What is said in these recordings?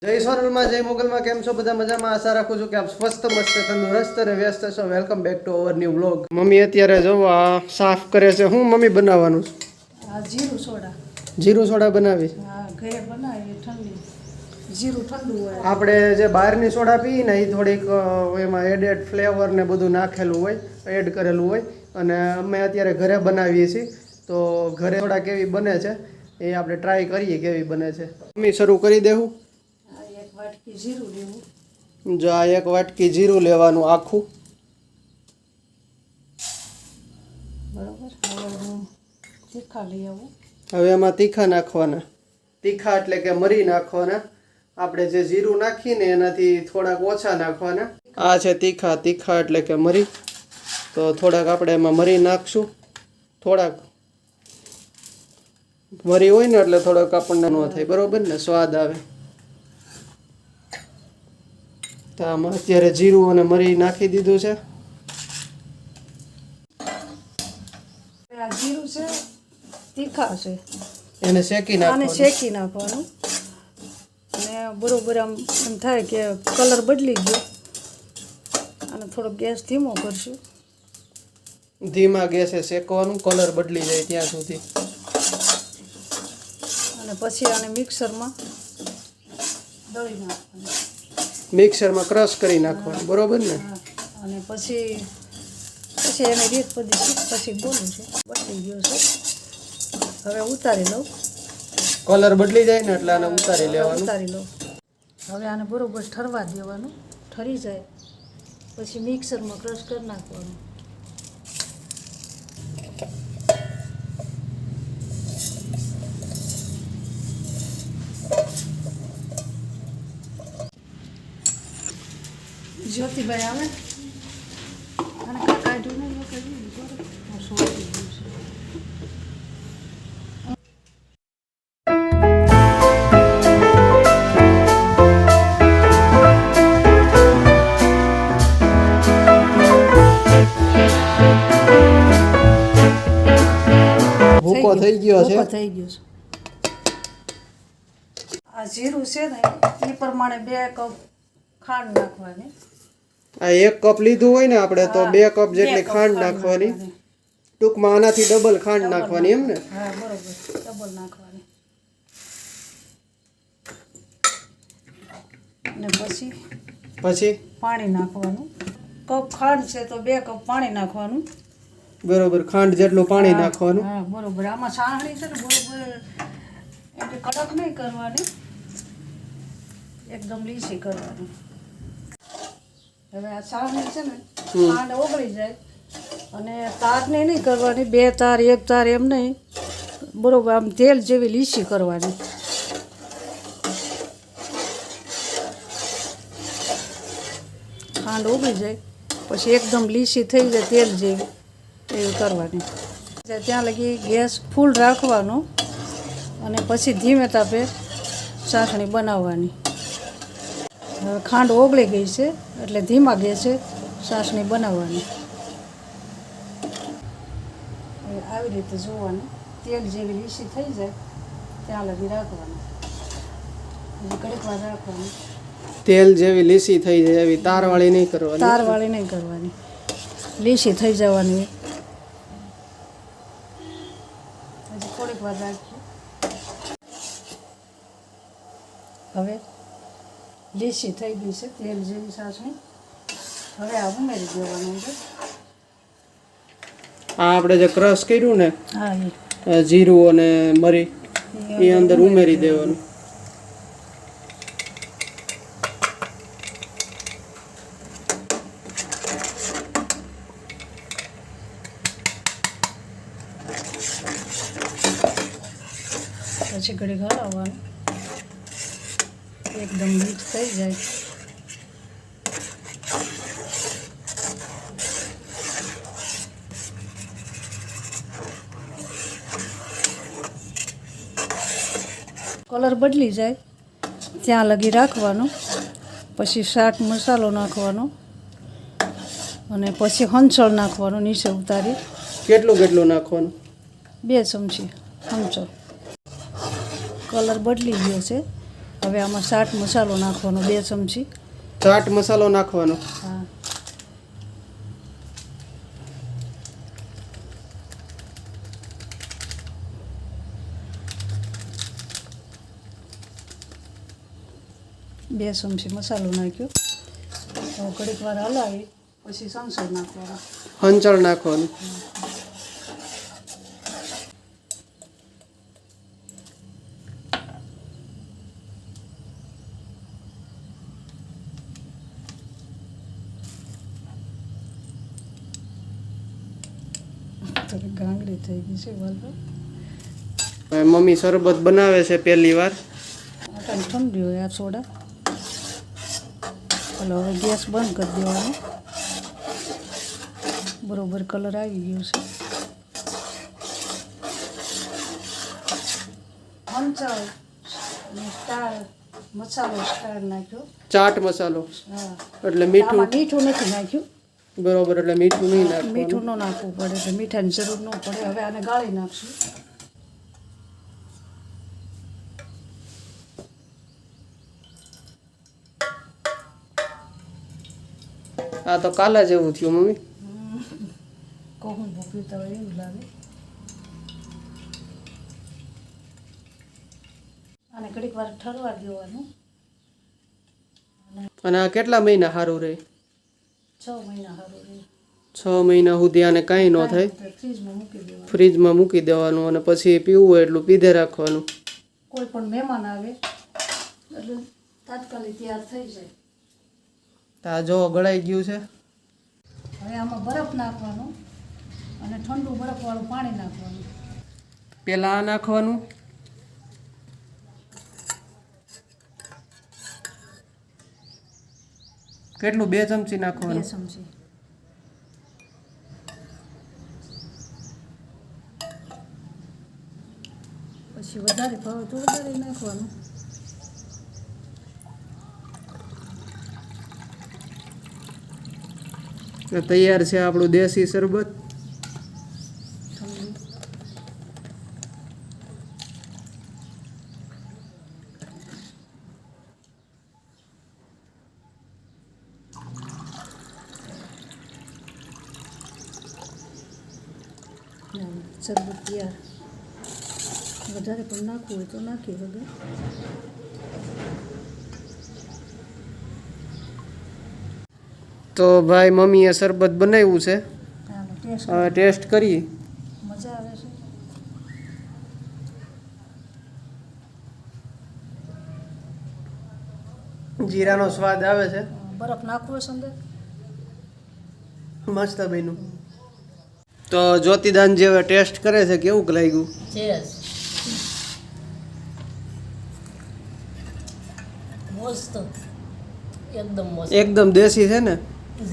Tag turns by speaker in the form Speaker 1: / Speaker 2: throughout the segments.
Speaker 1: જય સોનલમાં જય મોગલમાં કેમ છો બધા મજામાં આશા રાખું છું કે આપ સ્વસ્થ મસ્ત તંદુરસ્ત અને વ્યસ્ત છો welcome back to our new vlog mummy અત્યારે જો આ સાફ કરે છે હું મમ્મી બનાવવાનું છે
Speaker 2: આ
Speaker 1: જીરું સોડા બનાવી
Speaker 2: હા ઘરે બનાવી ઠંડી જીરું ઠંડુ હોય
Speaker 1: આપણે જે બહારની સોડા પીએ ને એ થોડીક એમાં એડેડ ફ્લેવર ને બધું નાખેલું હોય એડ કરેલું હોય અને અમે અત્યારે ઘરે બનાવીએ છીએ તો ઘરે સોડા કેવી બને છે એ આપણે ટ્રાય કરીએ કેવી બને છે મમ્મી શરૂ કરી દેવું
Speaker 2: એક વાટકી જીરું લેવું
Speaker 1: જો આ એક વાટકી જીરું લેવાનું આખું
Speaker 2: બરાબર હવે હું તીખા લઈ આવું
Speaker 1: હવે એમાં તીખા નાખવાના તીખા એટલે કે મરી નાખવાના આપણે જે જીરું નાખીને એનાથી થોડાક ઓછા નાખવાના આ છે તીખા તીખા એટલે કે મરી તો થોડાક આપણે એમાં મરી નાખશું થોડાક મરી હોય ને એટલે થોડોક આપણને ન થાય બરોબર ને સ્વાદ આવે તો આમાં અત્યારે જીરું અને મરી નાખી દીધું છે
Speaker 2: આ જીરું છે તીખા છે
Speaker 1: એને શેકી
Speaker 2: આને
Speaker 1: નાખવાનું
Speaker 2: શેકી નાખવાનું અને બરોબર આમ એમ થાય કે કલર બદલી ગયો અને થોડો ગેસ ધીમો કરશું
Speaker 1: ધીમા ગેસે શેકવાનું કલર બદલી જાય ત્યાં સુધી
Speaker 2: અને પછી આને મિક્સરમાં દળી નાખવાનું
Speaker 1: મિક્સરમાં ક્રશ કરી નાખવાનું બરોબર ને
Speaker 2: હા અને પછી એને રીત બધી પછી બોલું છે બદલી ગયો છે હવે ઉતારી લઉં
Speaker 1: કલર બદલી જાય ને એટલે આને ઉતારી લેવાનું
Speaker 2: ઉતારી લઉં હવે આને બરોબર ઠરવા દેવાનું ઠરી જાય પછી મિક્સરમાં ક્રશ કરી નાખવાનું જ્યોતિભાઈ આવે અને કાઢ્યું નહીં સોટી ગયું છે
Speaker 1: ભૂકો થઈ ગયો છે
Speaker 2: ભૂકો થઈ ગયો છે આ જીરું છે ને એ પ્રમાણે 2 કપ ખાંડ નાખવાની
Speaker 1: આ 1 કપ લીધું હોય ને આપણે તો 2 કપ જેટલી ખાંડ નાખવાની ટૂંકમાં આનાથી ડબલ ખાંડ નાખવાની એમ ને
Speaker 2: હા બરોબર ડબલ નાખવાની અને પછી પાણી નાખવાનું કપ ખાંડ છે તો 2 કપ પાણી નાખવાનું
Speaker 1: બરોબર ખાંડ જેટલું પાણી નાખવાનું
Speaker 2: હા બરોબર આમાં સાહણી છે ને બરોબર એટલે કડક નહીં કરવાની એકદમ લીસી કરવાની હવે આ સાહણી છે ને ખાંડ ઓગળી જાય અને તારને નહીં કરવાની 2 તાર 1 તાર એમ નહીં બરોબર આમ તેલ જેવી લીસી કરવાની ખાંડ ઓગળી જાય પછી એકદમ લીસી થઈ જાય તેલ જેવી એવી કરવાની ત્યાં લગી ગેસ ફૂલ રાખવાનો અને પછી ધીમે તાપે ચાસણી બનાવવાની હવે ખાંડ ઓગળી ગઈ છે એટલે ધીમા ગેસે ચાસણી બનાવવાની આવી રીતે જોવાનું તેલ જેવી લીસી થઈ જાય ત્યાં લગી રાખવાનું ઘડીક વાર રાખવાનું
Speaker 1: તેલ જેવી લીસી થઈ જાય એવી તારવાળી નહીં કરવાની
Speaker 2: તારવાળી નહીં કરવાની લીસી થઈ જવાની હજી થોડીક વાર રાખીએ હવે લીસી થઈ ગઈ છે તેલ જેવી ચાસણી હવે આ ઉમેરી દેવાનું છે
Speaker 1: આ આપણે જે ક્રશ કર્યું ને
Speaker 2: હા
Speaker 1: જીરું અને મરી એ અંદર ઉમેરી દેવાનું
Speaker 2: પછી ઘડી હલાવવાનું એકદમ મિક્સ થઈ જાય કલર બદલી જાય ત્યાં લગી રાખવાનો પછી ચાટ મસાલો નાખવાનો અને પછી હંચળ નાખવાનું નીચે ઉતારી
Speaker 1: કેટલું નાખવાનું
Speaker 2: 2 ચમચી હંચળ કલર બદલી ગયો છે હવે આમાં ચાટ મસાલો નાખવાનો 2 ચમચી.
Speaker 1: ચાટ મસાલો નાખવાનો.
Speaker 2: હા, બે ચમચી મસાલો નાખ્યો. હવે ઘડીક વાર હલાવી પછી સંસળ નાખવાનો.
Speaker 1: હંચળ નાખવાનું.
Speaker 2: તો ગાંગડી થઈ ગઈ છે વાલ.
Speaker 1: મમ્મી શરબત બનાવે છે પહેલી વાર.
Speaker 2: આટાને ઠંડી હોય આ સોડા. ચાલો હવે ગેસ બંધ કરી દેવાનો. બરોબર કલર આવી ગયો છે. હંચળ અને સ્ટાર મસાલો સ્ટાર નાખ્યો.
Speaker 1: ચાટ મસાલો
Speaker 2: હા,
Speaker 1: એટલે મીઠું.
Speaker 2: આમાં મીઠું નથી નાખ્યું.
Speaker 1: બરોબર, એટલે મીઠું નહીં નાખવાનું.
Speaker 2: મીઠું ન નાખવું પડે એટલે મીઠાની જરૂર ન પડે. હવે આને ગાળી નાખશું.
Speaker 1: આ તો કાલા જેવું થયું મમ્મી.
Speaker 2: કહું ભૂપીતા હોય એવું લાગે. આને ઘડીક વાર ઠરવા દેવાનું.
Speaker 1: અને આ કેટલા મહિના સારું રહે?
Speaker 2: 6 મહિના સારું રહે.
Speaker 1: 6 મહિના સુધી આને કાંઈ ન થાય.
Speaker 2: ફ્રીજમાં મૂકી દેવાનું.
Speaker 1: ફ્રીજમાં મૂકી દેવાનું અને પછી પીવું હોય એટલું પીધે રાખવાનું.
Speaker 2: કોઈ પણ મહેમાન આવે એટલે તાત્કાલિક તૈયાર થઈ જાય.
Speaker 1: આ જો ગળાઈ ગયું છે.
Speaker 2: હવે આમાં બરફ નાખવાનો અને ઠંડુ બરફવાળું પાણી નાખવાનું.
Speaker 1: પહેલાં આ નાખવાનું. કેટલું? 2 ચમચી
Speaker 2: 2
Speaker 1: નાખવાનું.
Speaker 2: ચમચી. પછી વધારે ભાવે તો વધારે નાખવાનું.
Speaker 1: તૈયાર છે આપણું દેશી શરબત.
Speaker 2: ઠંડુ. શરબત તૈયાર. વધારે પણ નાખવું હોય તો નાખી વગર.
Speaker 1: તો ભાઈ મમ્મીએ શરબત બનાવ્યું છે.
Speaker 2: ચાલો ટેસ્ટ
Speaker 1: હવે ટેસ્ટ કરીએ.
Speaker 2: મજા આવે છે.
Speaker 1: જીરાનો સ્વાદ આવે છે.
Speaker 2: બરફ નાખવો છે અંદર.
Speaker 1: મસ્ત બન્યું. તો જ્યોતિદાન જેવા ટેસ્ટ કરે છે, કેવું લાગ્યું?
Speaker 3: ચેસ મસ્ત, એકદમ મસ્ત.
Speaker 1: એકદમ દેશી છે ને.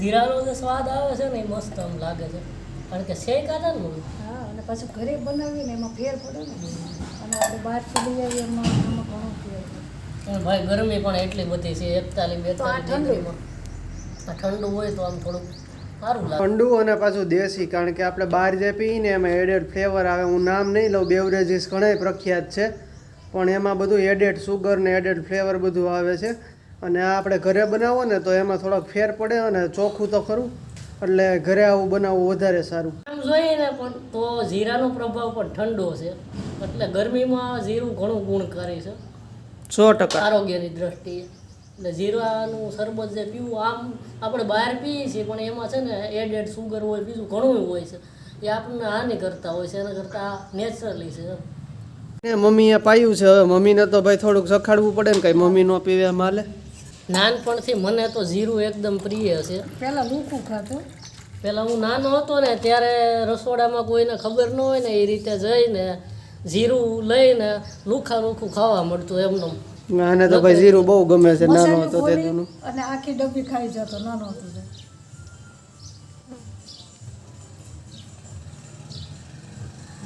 Speaker 3: જીરાનો જે સ્વાદ આવે છે ને એ મસ્ત આમ લાગે છે, કારણ કે શેક હતા ને.
Speaker 2: હા, અને પાછું ઘરે બનાવીએ ને એમાં ફેર પડે ને. અને આપણે બહારથી લઈ આવીએ એમાં ઘણો ફેર પડે.
Speaker 3: અને ભાઈ ગરમી પણ એટલી બધી છે, 41
Speaker 2: તો આ
Speaker 3: 42
Speaker 2: ઠંડુ.
Speaker 3: ડિગ્રીમાં. આ ઠંડુ હોય તો આમ થોડુંક સારું લાગે.
Speaker 1: ઠંડુ અને પાછું દેશી, કારણ કે આપણે બહાર જે પીએ ને એમાં એડેડ ફ્લેવર આવે. હું નામ નહીં લઉં, બેવરેજીસ ઘણા પ્રખ્યાત છે, પણ એમાં બધું એડેડ સુગર ને એડેડ ફ્લેવર બધું આવે છે. અને આ આપણે ઘરે બનાવો ને તો એમાં થોડોક ફેર પડે અને ચોખ્ખું તો ખરું, એટલે ઘરે આવું બનાવવું વધારે સારું.
Speaker 3: આમ જોઈએ ને પણ તો જીરાનો પ્રભાવ પણ ઠંડો છે, એટલે ગરમીમાં જીરું ઘણું ગુણકારી છે
Speaker 1: 100%.
Speaker 3: આરોગ્યની દ્રષ્ટિએ. એટલે જીરાનું શરબત જે પીવું, આમ આપણે બહાર પીએ છીએ પણ એમાં છે ને એડેડ સુગર હોય, બીજું ઘણું હોય છે, એ આપણને હાનિ કરતા હોય છે. એના કરતાં નેચરલી છે.
Speaker 1: મમ્મીએ પાયું છે, હવે મમ્મીને તો ભાઈ થોડુંક સખાડવું પડે ને, કઈ મમ્મી નો પીવે માલે.
Speaker 3: નાનપણથી મને તો જીરું એકદમ પ્રિય છે.
Speaker 2: પહેલાં લૂકું ખાતો.
Speaker 3: પહેલાં હું નાનો હતો ને ત્યારે રસોડામાં કોઈને ખબર ન હોય ને એ રીતે જઈને જીરું લઈને લુખા લુખું ખાવા મળતું એમનું.
Speaker 1: આને તો ભાઈ જીરું બહુ ગમે છે, નાનો
Speaker 2: મસાલો
Speaker 1: હતો
Speaker 2: ખોલી
Speaker 1: તેનું.
Speaker 2: અને આખી ડબ્બી ખાઈ જતો નાનો હતો ત્યારે.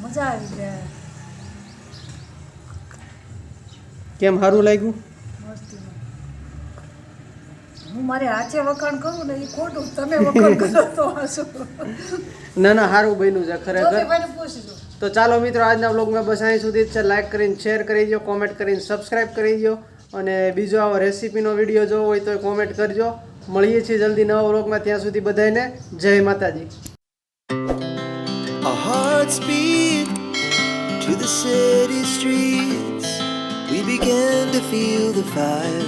Speaker 2: મજા આવી જાય.
Speaker 1: કેમ, સારું લાગ્યું?
Speaker 2: મસ્તી. હું મારે હાચે વખાણ કરું ને એ ખોટું, તમે વખાણ કરો તો હશું.
Speaker 1: ના ના, સારું બન્યું છે ખરેખર.
Speaker 2: જ્યોતિભાઈને પૂછી દો.
Speaker 1: તો ચાલો મિત્રો, આજના વ્લોગમાં બસ અહીં સુધી જ છે. લાઈક કરીને શેર કરી દો, કોમેન્ટ કરીને સબસ્ક્રાઈબ કરી દો અને બીજો આવો રેસીપીનો વિડીયો જોવો હોય તો કોમેન્ટ કરજો. મળીએ છીએ જલ્દી નવા વ્લોગમાં. ત્યાં સુધી બધાને જય માતાજી.
Speaker 4: Our hearts beat to the city streets. We began to feel the fire.